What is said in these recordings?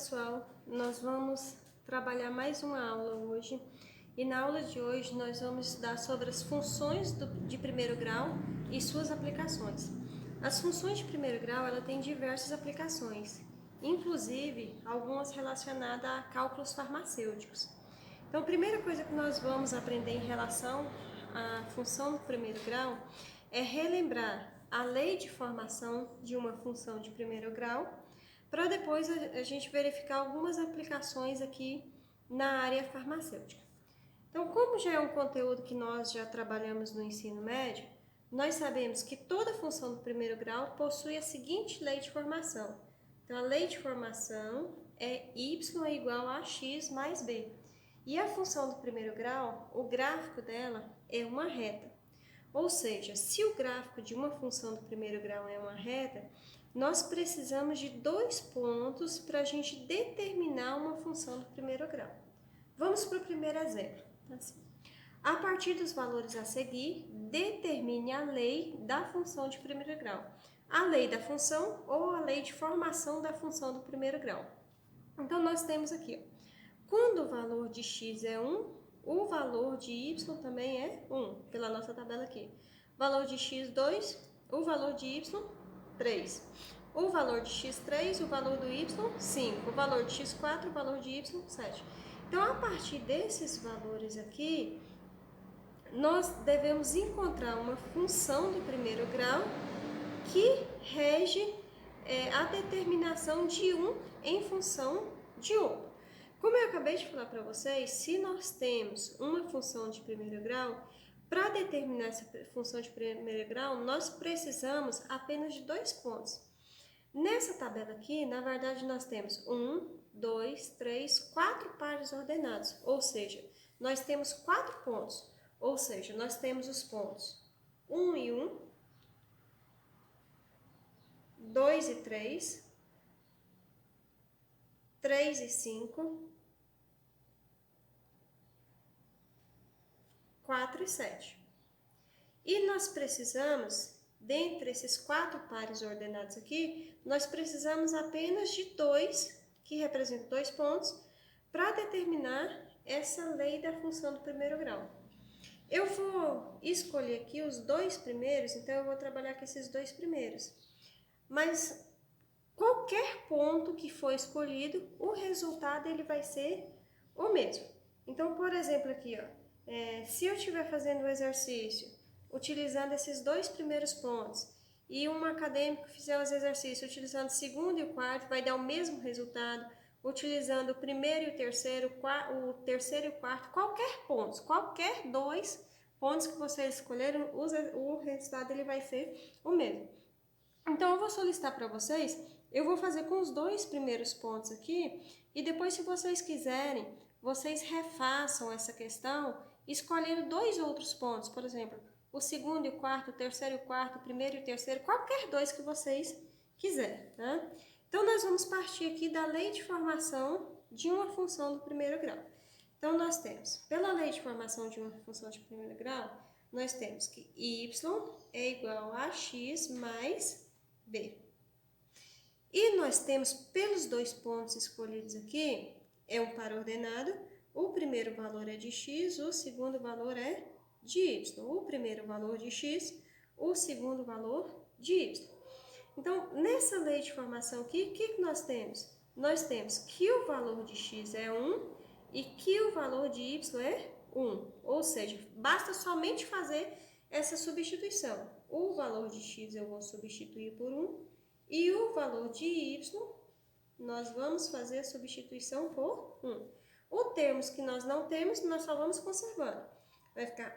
pessoal, nós vamos trabalhar mais uma aula hoje e na aula de hoje nós vamos estudar sobre as funções de primeiro grau e suas aplicações. As funções de primeiro grau ela tem diversas aplicações, inclusive algumas relacionadas a cálculos farmacêuticos. Então a primeira coisa que nós vamos aprender em relação à função do primeiro grau é relembrar a lei de formação de uma função de primeiro grau, para depois a gente verificar algumas aplicações aqui na área farmacêutica. Então, como já é um conteúdo que nós já trabalhamos no ensino médio, nós sabemos que toda função do primeiro grau possui a seguinte lei de formação. Então, a lei de formação é y é igual a x mais b. E a função do primeiro grau, o gráfico dela é uma reta. Ou seja, se o gráfico de uma função do primeiro grau é uma reta, nós precisamos de dois pontos para a gente determinar uma função do primeiro grau. Vamos para o primeiro exemplo. Assim. A partir dos valores a seguir, determine a lei da função de primeiro grau. A lei da função ou a lei de formação da função do primeiro grau. Então, nós temos aqui, ó, quando o valor de x é 1, o valor de y também é 1, pela nossa tabela aqui. Valor de x 2, o valor de y 3. O valor de x3, o valor do y 5. O valor de x4, o valor de y 7. Então, a partir desses valores aqui, nós devemos encontrar uma função do primeiro grau que rege a determinação de um em função de outro. Como eu acabei de falar para vocês, se nós temos uma função de primeiro grau, para determinar essa função de primeiro grau, nós precisamos apenas de dois pontos. Nessa tabela aqui, na verdade, nós temos 1, 2, 3, 4 pares ordenados, ou seja, nós temos 4 pontos, ou seja, nós temos os pontos 1 e 1, 2 e 3, 3 e 5, 4 e 7. E nós precisamos, dentre esses 4 pares ordenados aqui, nós precisamos apenas de 2, que representam 2 pontos, para determinar essa lei da função do primeiro grau. Eu vou escolher aqui os 2 primeiros, então eu vou trabalhar com esses 2 primeiros. Mas qualquer ponto que for escolhido, o resultado ele vai ser o mesmo. Então, por exemplo, aqui, ó, se eu estiver fazendo o exercício utilizando esses 2 primeiros pontos e um acadêmico fizer os exercícios utilizando o segundo e o quarto, vai dar o mesmo resultado, utilizando o primeiro e o terceiro e o quarto, qualquer 2 pontos que vocês escolheram, o resultado ele vai ser o mesmo. Então, eu vou solicitar para vocês, eu vou fazer com os 2 primeiros pontos aqui, e depois, se vocês quiserem, vocês refaçam essa questão, escolhendo 2 outros pontos, por exemplo, o segundo e o quarto, o terceiro e o quarto, o primeiro e o terceiro, qualquer 2 que vocês quiserem, tá? Então, nós vamos partir aqui da lei de formação de uma função do primeiro grau. Então, nós temos, pela lei de formação de uma função de primeiro grau, nós temos que y é igual a x mais b. E nós temos, pelos 2 pontos escolhidos aqui, é um par ordenado, o primeiro valor é de x, o segundo valor é de y. O primeiro valor de x, o segundo valor de y. Então, nessa lei de formação aqui, o que nós temos? Nós temos que o valor de x é 1 e que o valor de y é 1. Ou seja, basta somente fazer essa substituição. O valor de x eu vou substituir por 1 e o valor de y nós vamos fazer a substituição por 1. O termos que nós não temos, nós só vamos conservando. Vai ficar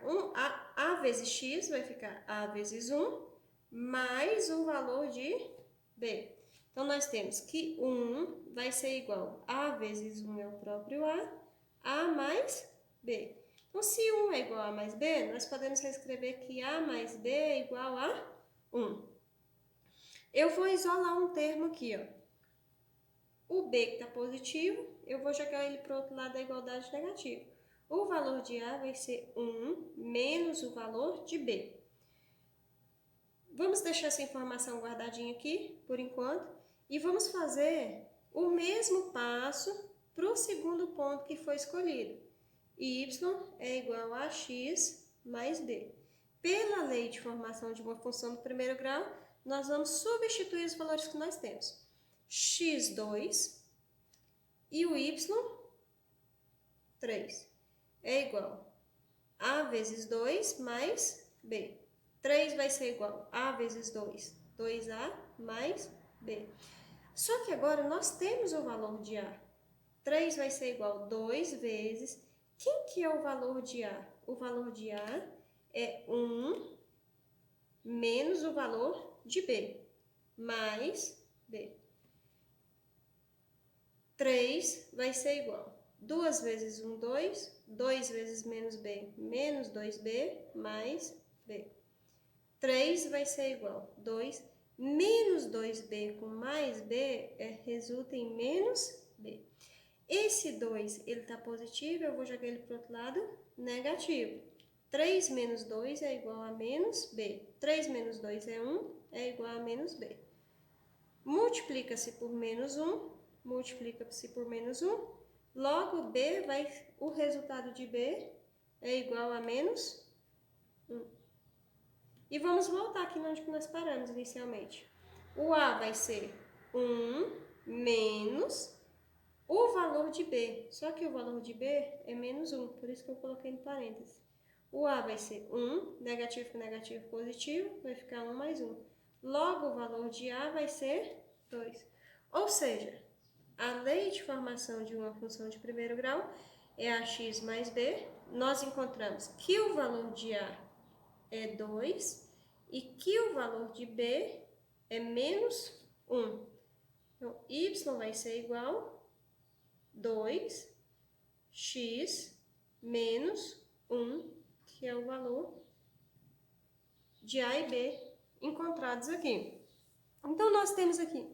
a vezes x, vai ficar a vezes 1, mais o valor de b. Então, nós temos que 1 vai ser igual a vezes 1 é o próprio a mais b. Então, se 1 é igual a mais b, nós podemos reescrever que a mais b é igual a 1. Eu vou isolar um termo aqui, ó. O b que está positivo, eu vou jogar ele para o outro lado da igualdade negativa. O valor de A vai ser 1 menos o valor de B. Vamos deixar essa informação guardadinha aqui, por enquanto, e vamos fazer o mesmo passo para o segundo ponto que foi escolhido. Y é igual a x mais b. Pela lei de formação de uma função do primeiro grau, nós vamos substituir os valores que nós temos. x2 e o y, 3, é igual a vezes 2 mais b. 3 vai ser igual a vezes 2, 2a mais b. Só que agora nós temos o valor de a. 3 vai ser igual a 2 vezes... Quem que é o valor de a? O valor de a é 1 menos o valor de b, mais b. 3 vai ser igual a 2 vezes 1, 2. 2 vezes menos b, menos 2b, mais b. 3 vai ser igual a 2 menos 2b com mais b resulta em menos b. Esse 2, ele está positivo, eu vou jogar ele para o outro lado, negativo. 3 menos 2 é igual a menos b. 3 menos 2 é 1, é igual a menos b. Multiplica-se por menos 1, multiplica-se por menos 1. Logo, o resultado de b é igual a menos 1. E vamos voltar aqui onde nós paramos inicialmente. O a vai ser 1 menos o valor de b. Só que o valor de b é menos 1, por isso que eu coloquei no parênteses. O a vai ser 1, negativo com negativo positivo, vai ficar 1 mais 1. Logo, o valor de a vai ser 2. Ou seja, a lei de formação de uma função de primeiro grau é ax mais b. Nós encontramos que o valor de a é 2 e que o valor de b é menos 1. Então, y vai ser igual a 2x menos 1, que é o valor de a e b encontrados aqui. Então, nós temos aqui,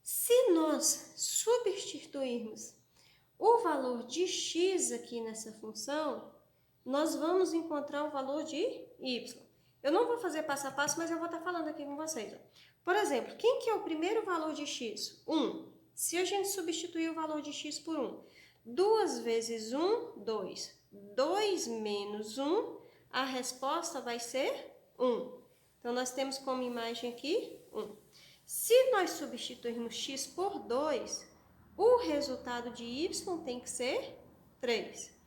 se nós substituirmos o valor de x aqui nessa função, nós vamos encontrar o valor de y. Eu não vou fazer passo a passo, mas eu vou estar falando aqui com vocês. Por exemplo, quem que é o primeiro valor de x? 1. Se a gente substituir o valor de x por 1, 2 vezes 1, 2. 2 menos 1, a resposta vai ser 1. Então, nós temos como imagem aqui 1. Se nós substituirmos x por 2, o resultado de y tem que ser 3.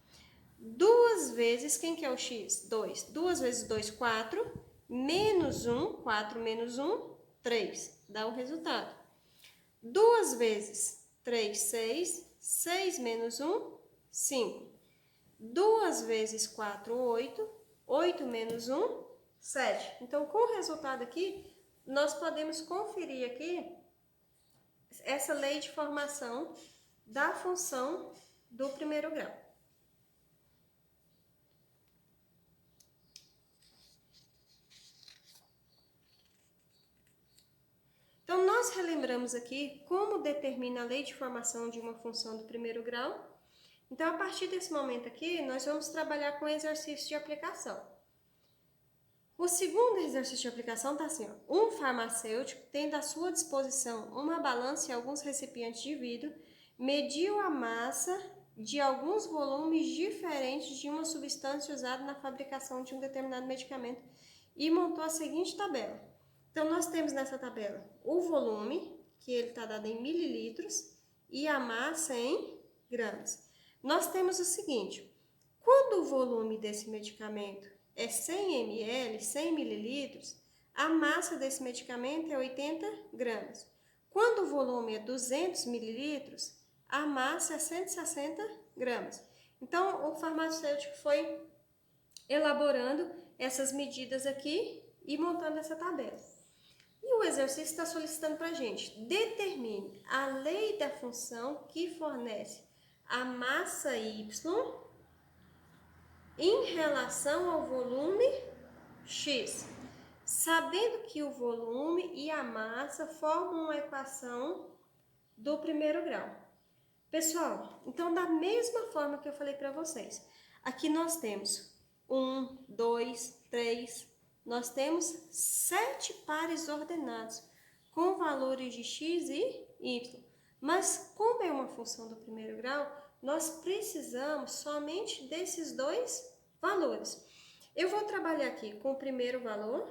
2 vezes, quem que é o x? 2. 2 vezes 2, 4. Menos 1, 4 menos 1, 3. Dá o resultado. 2 vezes 3, 6. 6 menos 1, 5. 2 vezes 4, 8. 8 menos 1, 7. Então, com o resultado aqui, nós podemos conferir aqui essa lei de formação da função do primeiro grau. Então, nós relembramos aqui como determina a lei de formação de uma função do primeiro grau. Então, a partir desse momento aqui, nós vamos trabalhar com exercício de aplicação. O segundo exercício de aplicação está assim, ó. Um farmacêutico, tendo à sua disposição uma balança e alguns recipientes de vidro, mediu a massa de alguns volumes diferentes de uma substância usada na fabricação de um determinado medicamento e montou a seguinte tabela. Então, nós temos nessa tabela o volume, que ele está dado em mililitros, e a massa em gramas. Nós temos o seguinte, quando o volume desse medicamento é 100 ml, 100 mililitros, a massa desse medicamento é 80 gramas. Quando o volume é 200 mililitros, a massa é 160 gramas. Então, o farmacêutico foi elaborando essas medidas aqui e montando essa tabela. E o exercício está solicitando para a gente, determine a lei da função que fornece a massa Y em relação ao volume X, sabendo que o volume e a massa formam uma equação do primeiro grau. Pessoal, então da mesma forma que eu falei para vocês, aqui nós temos 1, 2, 3, nós temos 7 pares ordenados com valores de x e y. Mas como é uma função do primeiro grau, nós precisamos somente desses dois valores. Eu vou trabalhar aqui com o primeiro valor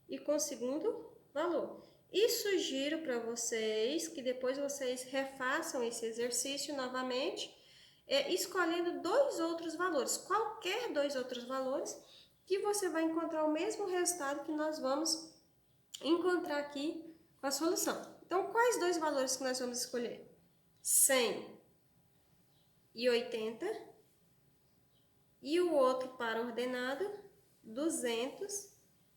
e com o segundo valor. E sugiro para vocês que depois vocês refaçam esse exercício novamente, escolhendo dois outros valores, qualquer dois outros valores, que você vai encontrar o mesmo resultado que nós vamos encontrar aqui com a solução. Então, quais dois valores que nós vamos escolher? 100 e 80, e o outro par ordenado, 200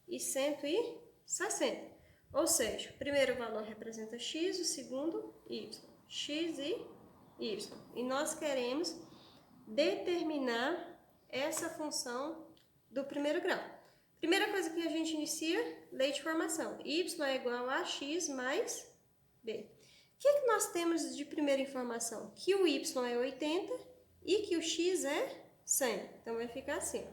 e 160. Ou seja, o primeiro valor representa x, o segundo y. X e y. E nós queremos determinar essa função do primeiro grau. Primeira coisa que a gente inicia, lei de formação. Y é igual a x mais b. O que nós temos de primeira informação? Que o y é 80 e que o x é 100. Então, vai ficar assim.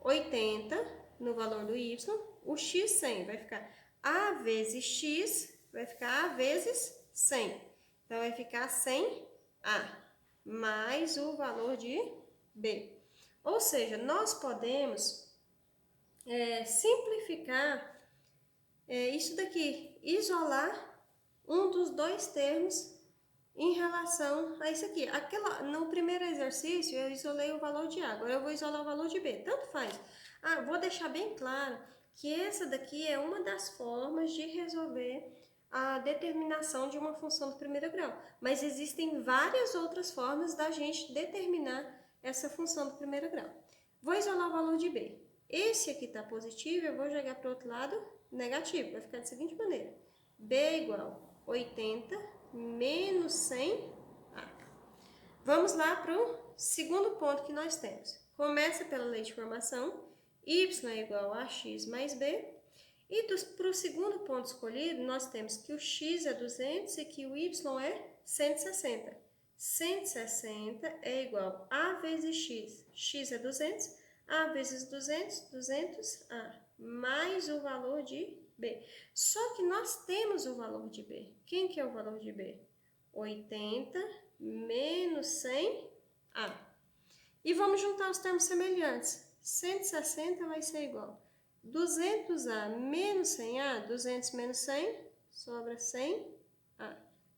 80 no valor do y, o x 100 vai ficar a vezes x, vai ficar a vezes 100. Então, vai ficar 100a mais o valor de b. Ou seja, nós podemos simplificar isso daqui, isolar um dos dois termos em relação a isso aqui. No primeiro exercício, eu isolei o valor de A, agora eu vou isolar o valor de B, tanto faz. Vou deixar bem claro que essa daqui é uma das formas de resolver a determinação de uma função do primeiro grau, mas existem várias outras formas da gente determinar essa função do primeiro grau. Vou isolar o valor de B. Esse aqui está positivo, eu vou jogar para o outro lado negativo, vai ficar da seguinte maneira. B é igual a 80 menos 100A. Vamos lá para o segundo ponto que nós temos. Começa pela lei de formação, y é igual a x mais b. E para o segundo ponto escolhido, nós temos que o x é 200 e que o y é 160. 160 é igual a vezes x. X é 200, a vezes 200, 200a, mais o valor de b. Só que nós temos o valor de b. Quem que é o valor de b? 80 menos 100a. E vamos juntar os termos semelhantes. 160 vai ser igual a 200a menos 100a, 200 menos 100, sobra 100a.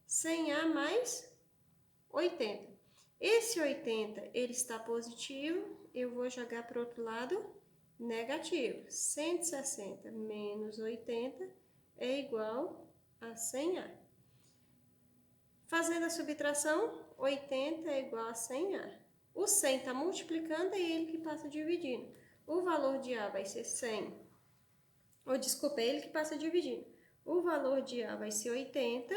100a mais 80. Esse 80, ele está positivo, eu vou jogar para o outro lado negativo. 160 menos 80 é igual a 100A. Fazendo a subtração, 80 é igual a 100A. O 100 está multiplicando, é ele que passa dividindo. O valor de A vai ser 100. É ele que passa dividindo. O valor de A vai ser 80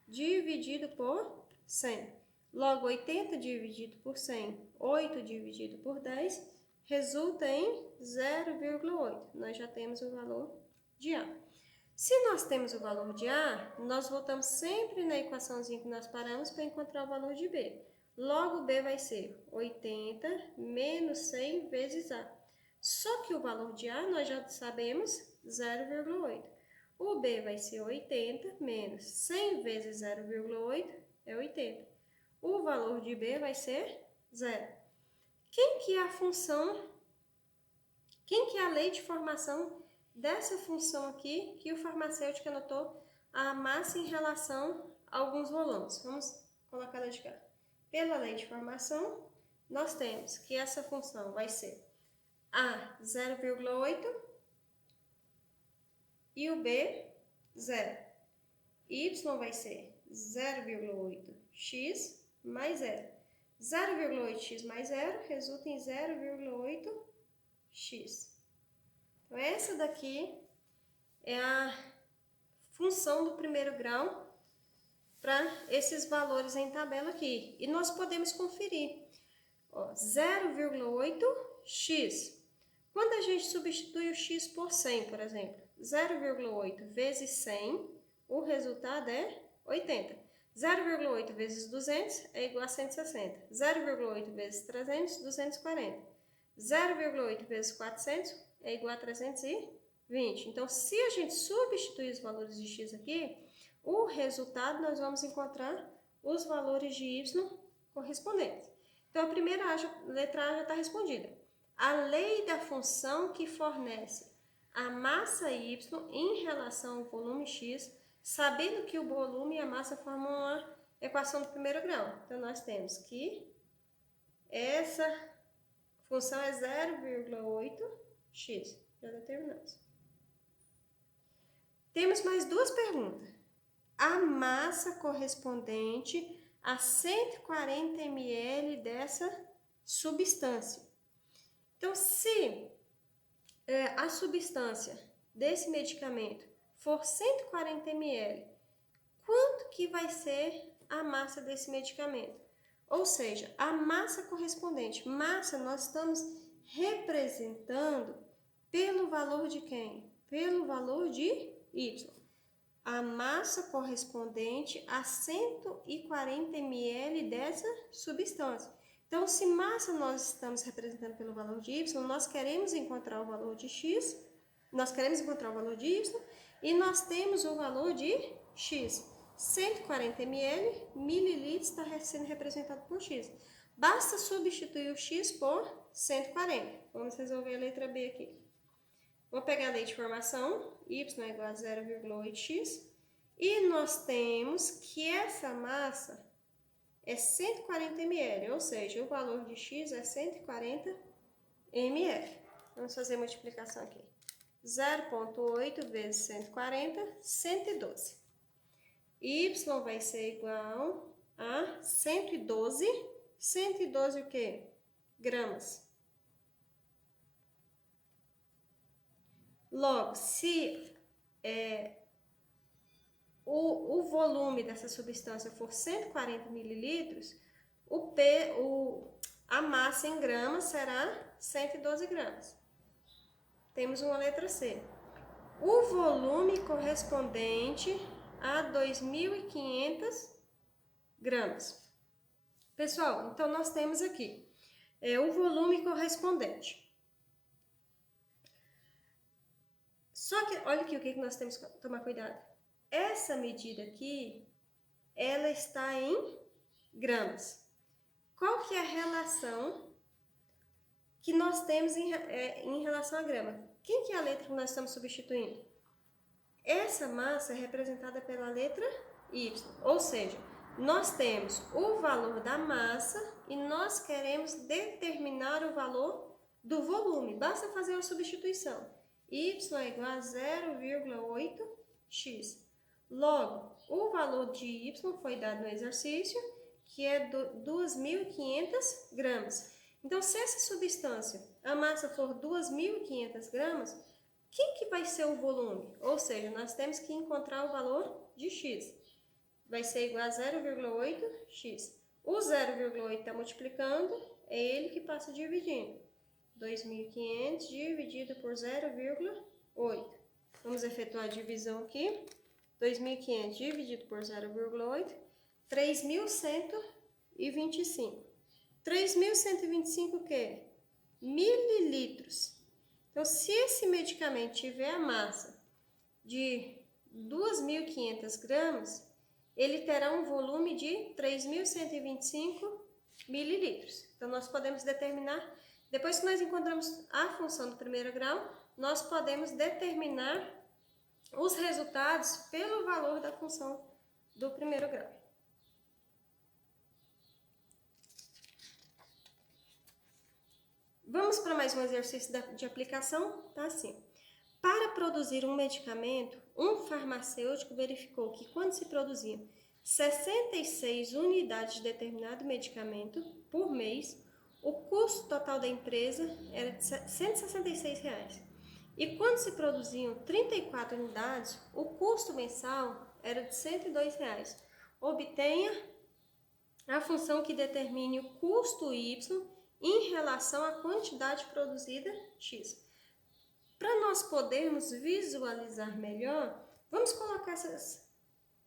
dividido por 100. Logo, 80 dividido por 100, 8 dividido por 10, resulta em 0,8. Nós já temos o valor de A. Se nós temos o valor de A, nós voltamos sempre na equaçãozinha que nós paramos para encontrar o valor de B. Logo, B vai ser 80 menos 100 vezes A. Só que o valor de A nós já sabemos, 0,8. O B vai ser 80 menos 100 vezes 0,8 é 80. O valor de B vai ser 0. Quem que é a função, quem que é a lei de formação dessa função aqui que o farmacêutico anotou a massa em relação a alguns volumes? Vamos colocar ela de cá. Pela lei de formação, nós temos que essa função vai ser A 0,8 e o B 0. Y vai ser 0,8x mais 0. 0,8x mais 0 resulta em 0,8x. Então, essa daqui é a função do primeiro grau para esses valores em tabela aqui. E nós podemos conferir. 0,8x. Quando a gente substitui o x por 100, por exemplo, 0,8 vezes 100, o resultado é 80. 0,8 vezes 200 é igual a 160. 0,8 vezes 300, 240. 0,8 vezes 400 é igual a 320. Então, se a gente substituir os valores de x aqui, o resultado nós vamos encontrar os valores de y correspondentes. Então, a primeira letra A já está respondida. A lei da função que fornece a massa y em relação ao volume x, sabendo que o volume e a massa formam uma equação do primeiro grau. Então, nós temos que essa função é 0,8x. Já determinamos. Temos mais duas perguntas. A massa correspondente a 140 ml dessa substância. Então, se a substância desse medicamento for 140 ml, quanto que vai ser a massa desse medicamento? Ou seja, a massa correspondente. Massa nós estamos representando pelo valor de quem? Pelo valor de Y. A massa correspondente a 140 ml dessa substância. Então, se massa nós estamos representando pelo valor de Y, nós queremos encontrar o valor de X, nós queremos encontrar o valor de Y, e nós temos o valor de X. 140 ml, mililitros, está sendo representado por X. Basta substituir o X por 140. Vamos resolver a letra B aqui. Vou pegar a lei de formação, y é igual a 0,8x, e nós temos que essa massa é 140 ml, ou seja, o valor de x é 140 ml. Vamos fazer a multiplicação aqui. 0,8 vezes 140, 112. Y vai ser igual a 112. 112 o quê? Gramas. Logo, se o volume dessa substância for 140 mililitros, a massa em gramas será 112 gramas. Temos uma letra C. O volume correspondente a 2.500 gramas. Pessoal, então nós temos aqui o volume correspondente. Só que, olha aqui o que nós temos que tomar cuidado. Essa medida aqui, ela está em gramas. Qual que é a relação que nós temos em relação a grama? Quem que é a letra que nós estamos substituindo? Essa massa é representada pela letra Y, ou seja, nós temos o valor da massa e nós queremos determinar o valor do volume. Basta fazer a substituição. Y é igual a 0,8x. Logo, o valor de Y foi dado no exercício, que é 2.500 gramas. Então, se essa substância, a massa for 2.500 gramas, quem que vai ser o volume? Ou seja, nós temos que encontrar o valor de x. Vai ser igual a 0,8x. O 0,8 está multiplicando, é ele que passa dividindo. 2.500 dividido por 0,8. Vamos efetuar a divisão aqui. 2.500 dividido por 0,8, 3.125. 3.125 o quê? Mililitros. Então, se esse medicamento tiver a massa de 2.500 gramas, ele terá um volume de 3.125 mililitros. Então, nós podemos determinar, depois que nós encontramos a função do primeiro grau, nós podemos determinar os resultados pelo valor da função do primeiro grau. Vamos para mais um exercício de aplicação? Tá assim. Para produzir um medicamento, um farmacêutico verificou que quando se produziam 66 unidades de determinado medicamento por mês, o custo total da empresa era de R$ 166. E quando se produziam 34 unidades, o custo mensal era de R$ 102. Obtenha a função que determine o custo Y em relação à quantidade produzida X. Para nós podermos visualizar melhor, vamos colocar essas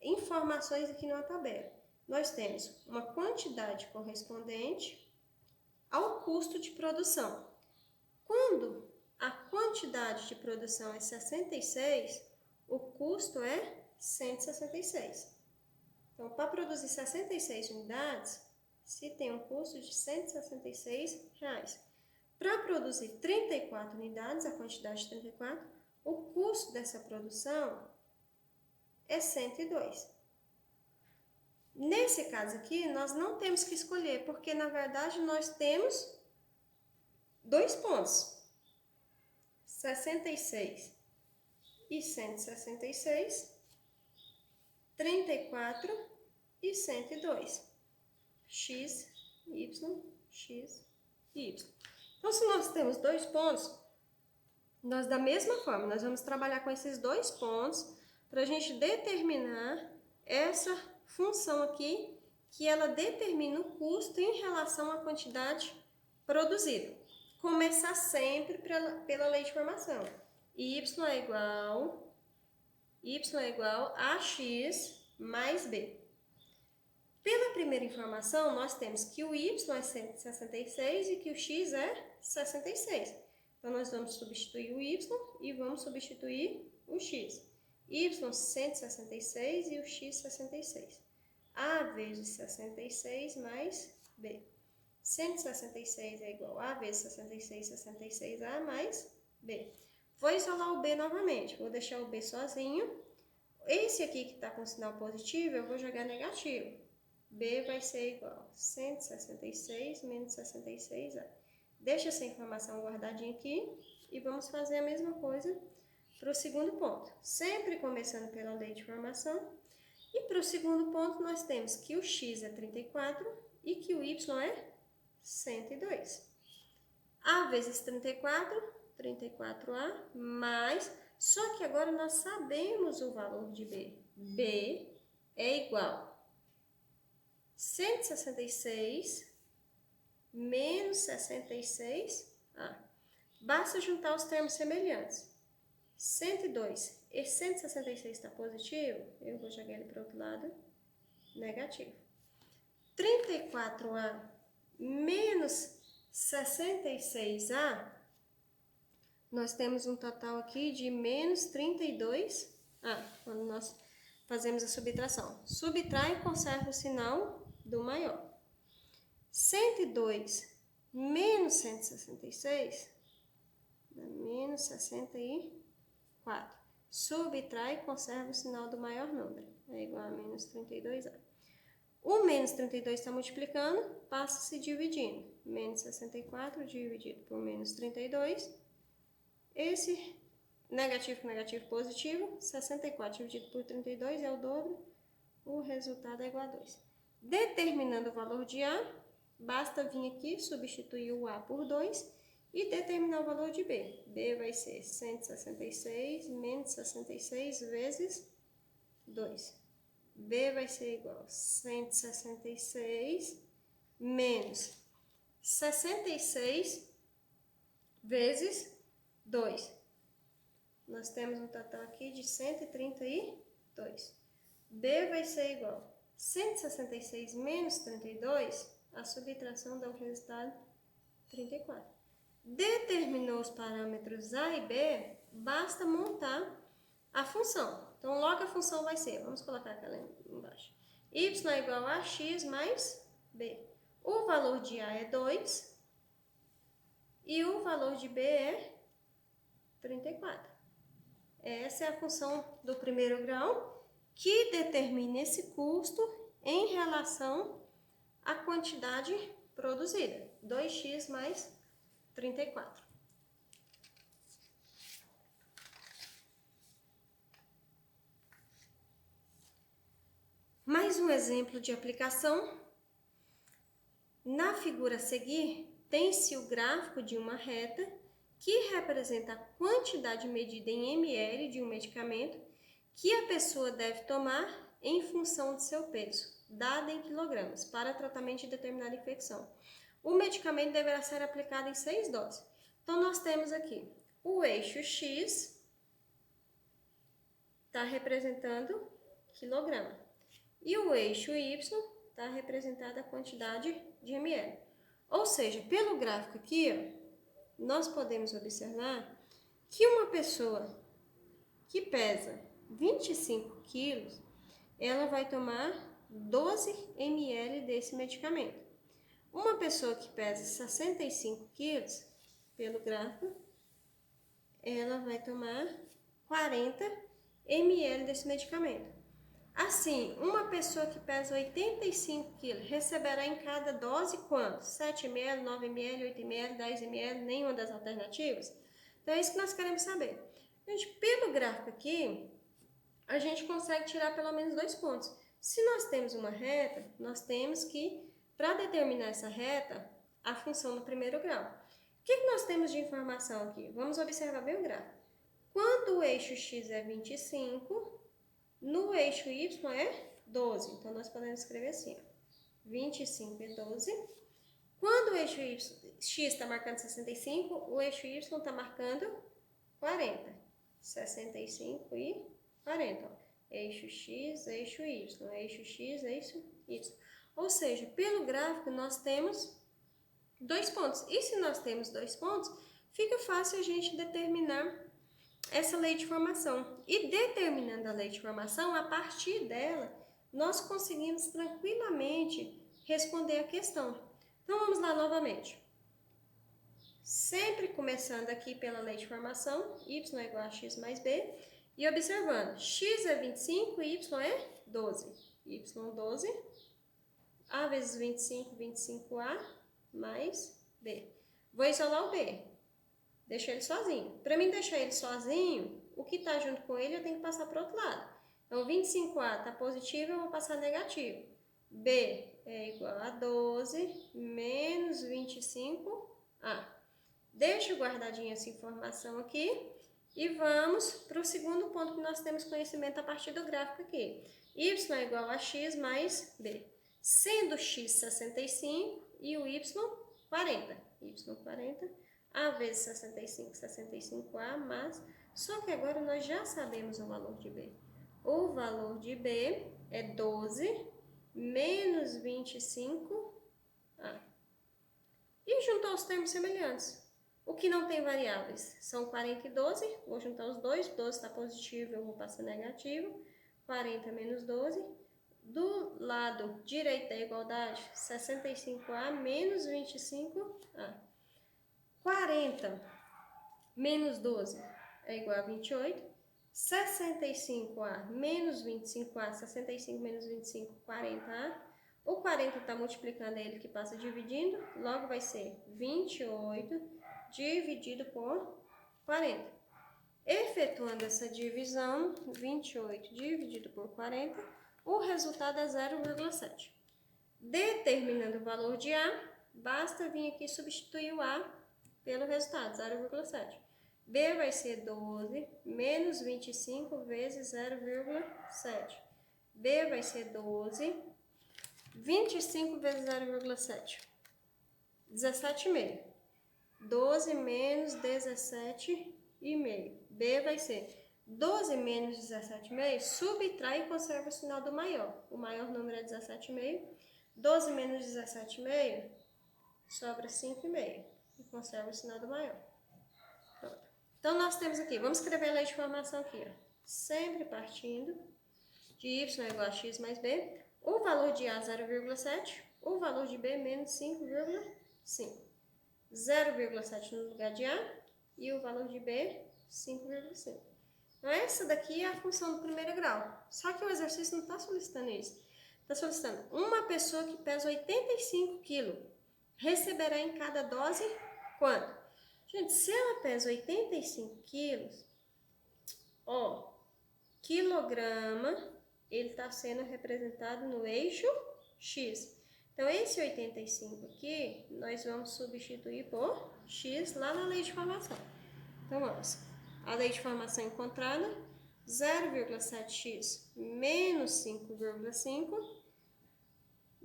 informações aqui numa tabela. Nós temos uma quantidade correspondente ao custo de produção. Quando a quantidade de produção é 66, o custo é 166. Então, para produzir 66 unidades, se tem um custo de R$ 166. Para produzir 34 unidades, a quantidade de 34, o custo dessa produção é 102. Nesse caso aqui, nós não temos que escolher, porque na verdade nós temos 2 pontos, 66 e 166, 34 e 102, x, y, x e y. Então, se nós temos 2 pontos, nós da mesma forma, nós vamos trabalhar com esses 2 pontos para a gente determinar essa função aqui, que ela determina o custo em relação à quantidade produzida. Começar sempre pela lei de formação. Y é igual a x mais b. Pela primeira informação, nós temos que o y é 166 e que o x é 66. Então, nós vamos substituir o y e vamos substituir o x. Y 166 e o x 66. A vezes 66 mais b. 166 é igual a vezes 66, 66a mais b. Vou isolar o b novamente. Vou deixar o b sozinho. Esse aqui que está com sinal positivo, eu vou jogar negativo. B vai ser igual a 166 menos 66a. Deixa essa informação guardadinha aqui e vamos fazer a mesma coisa para o segundo ponto. Sempre começando pela lei de formação. E para o segundo ponto, nós temos que o x é 34 e que o y é 102. A vezes 34, 34a, mais... Só que agora nós sabemos o valor de b. b é igual a 166 menos 66a. Basta juntar os termos semelhantes. 102 e 166 está positivo, eu vou jogar ele para o outro lado, negativo. 34a menos 66a, nós temos um total aqui de menos 32a, quando nós fazemos a subtração. Subtrai e conserva o sinal do maior. 102 menos 166 dá menos 64. Subtrai e conserva o sinal do maior número. É igual a menos 32a. O menos 32 está multiplicando, passa se dividindo. Menos 64 dividido por menos 32. Esse negativo com negativo positivo, 64 dividido por 32 é o dobro. O resultado é igual a 2. Determinando o valor de A, basta vir aqui, substituir o A por 2 e determinar o valor de B. B vai ser 166 menos 66 vezes 2. B vai ser igual a 166 menos 66 vezes 2. Nós temos um total aqui de 132. B vai ser igual a 166 menos 32, a subtração dá o resultado 34. Determinou os parâmetros A e B, basta montar a função. Então, logo a função vai ser, vamos colocar aquela embaixo, y é igual a x mais b. O valor de A é 2 e o valor de B é 34. Essa é a função do primeiro grau que determina esse custo em relação à quantidade produzida, 2x mais 34. Mais um exemplo de aplicação. Na figura a seguir, tem-se o gráfico de uma reta que representa a quantidade medida em ml de um medicamento que a pessoa deve tomar em função de seu peso, dada em quilogramas, para tratamento de determinada infecção. O medicamento deverá ser aplicado em 6 doses. Então, nós temos aqui o eixo X, está representando quilograma, e o eixo Y está representado a quantidade de ml. Ou seja, pelo gráfico aqui, ó, nós podemos observar que uma pessoa que pesa 25 quilos, ela vai tomar 12 ml desse medicamento. Uma pessoa que pesa 65 quilos, pelo gráfico, ela vai tomar 40 ml desse medicamento. Assim, uma pessoa que pesa 85 quilos receberá em cada dose quanto? 7 ml, 9 ml, 8 ml, 10 ml, nenhuma das alternativas? Então é isso que nós queremos saber. Gente, pelo gráfico aqui, a gente consegue tirar pelo menos 2 pontos. Se nós temos uma reta, nós temos que, para determinar essa reta, a função do primeiro grau. O que nós temos de informação aqui? Vamos observar bem o gráfico. Quando o eixo x é 25, no eixo y é 12. Então, nós podemos escrever assim, ó, 25 e 12. Quando o eixo x está marcando 65, o eixo y está marcando 40. 65 e 40. Ó. Eixo x, eixo y. Eixo x, eixo y. Ou seja, pelo gráfico, nós temos 2 pontos. E se nós temos 2 pontos, fica fácil a gente determinar essa lei de formação. E determinando a lei de formação, a partir dela, nós conseguimos tranquilamente responder a questão. Então, vamos lá novamente. Sempre começando aqui pela lei de formação, y é igual a x mais b, e observando, x é 25 e y é 12. y 12, a vezes 25, 25a, mais b. Vou isolar o b. Deixa ele sozinho. Para mim deixar ele sozinho, o que está junto com ele eu tenho que passar para o outro lado. Então, 25A está positivo, eu vou passar negativo. B é igual a 12 menos 25A. Deixa guardadinha essa informação aqui e vamos para o segundo ponto que nós temos conhecimento a partir do gráfico aqui. Y é igual a x mais b. Sendo x 65 e o y 40. Y 40. A vezes 65, 65A, mas só que agora nós já sabemos o valor de B. O valor de B é 12 menos 25A. E juntar os termos semelhantes. O que não tem variáveis são 40 e 12. Vou juntar os dois. 12 está positivo, eu vou passar negativo. 40 menos 12. Do lado direito da igualdade, 65A menos 25A. 40 menos 12 é igual a 28. 65A menos 25A, 65 menos 25, 40A. O 40 está multiplicando ele que passa dividindo, logo vai ser 28 dividido por 40. Efetuando essa divisão, 28 dividido por 40, o resultado é 0,7. Determinando o valor de A, basta vir aqui substituir o A pelo resultado, 0,7. B vai ser 12 menos 25 vezes 0,7. B vai ser 12, 25 vezes 0,7. 17,5. 12 menos 17,5. B vai ser 12 menos 17,5, subtrai e conserva o sinal do maior. O maior número é 17,5. 12 menos 17,5, sobra 5,5. E conserva o sinal do maior. Pronto. Então, nós temos aqui, vamos escrever a lei de formação aqui, ó. Sempre partindo de y é igual a x mais b, o valor de A 0,7, o valor de B menos 5,5. 0,7 no lugar de A e o valor de B 5,5. Então, essa daqui é a função do primeiro grau. Só que o exercício não está solicitando isso. Está solicitando uma pessoa que pesa 85 kg. Receberá em cada dose quanto? Gente, se ela pesa 85 quilos, ó, quilograma, ele está sendo representado no eixo X. Então, esse 85 aqui, nós vamos substituir por X lá na lei de formação. Então, vamos. A lei de formação encontrada, 0,7x menos 5,5,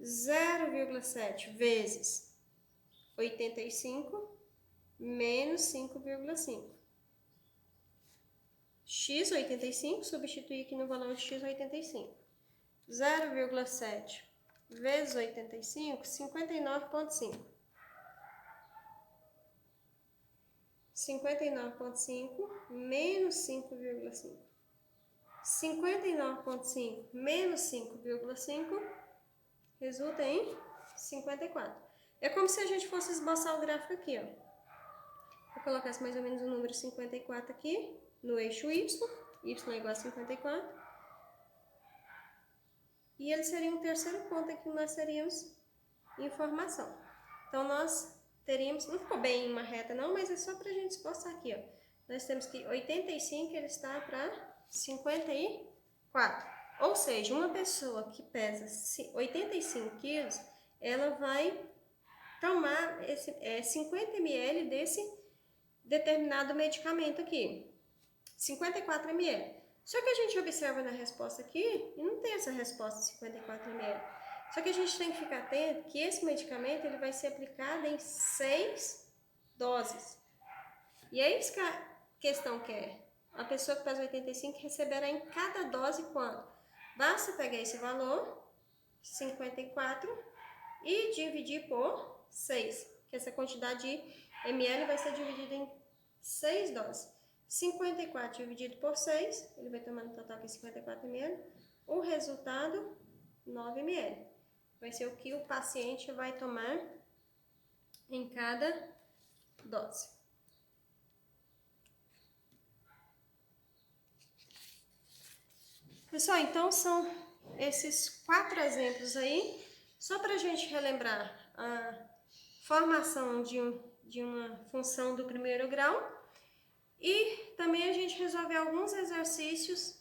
0,7 vezes 85 menos 5,5. X 85, substituir aqui no valor de x 85. 0,7 vezes 85, 59,5. 59,5 menos 5,5. 59,5 menos 5,5 resulta em 54. É como se a gente fosse esboçar o gráfico aqui, ó. Eu colocasse mais ou menos o número 54 aqui, no eixo Y, Y é igual a 54. E ele seria um terceiro ponto aqui que nós teríamos informação. Então, nós teríamos, não ficou bem em uma reta não, mas é só para a gente esboçar aqui, ó. Nós temos que 85 ele está para 54. Ou seja, uma pessoa que pesa 85 quilos, ela vai tomar 50 ml desse determinado medicamento aqui, 54 ml. Só que a gente observa na resposta aqui e não tem essa resposta de 54 ml. Só que a gente tem que ficar atento que esse medicamento ele vai ser aplicado em 6 doses. E é isso que a questão quer. A pessoa que pesa 85 receberá em cada dose quanto? Basta pegar esse valor, 54, e dividir por 6. Que essa quantidade de ml vai ser dividida em 6 doses. 54 dividido por 6, ele vai tomar no total aqui 54 ml. O resultado, 9 ml. Vai ser o que o paciente vai tomar em cada dose. Pessoal, então são esses 4 exemplos aí, só para a gente relembrar a formação de uma função do primeiro grau. E também a gente resolveu alguns exercícios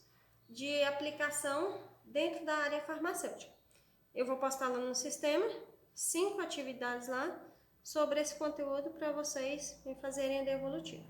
de aplicação dentro da área farmacêutica. Eu vou postar lá no sistema 5 atividades lá sobre esse conteúdo para vocês me fazerem a devolutiva.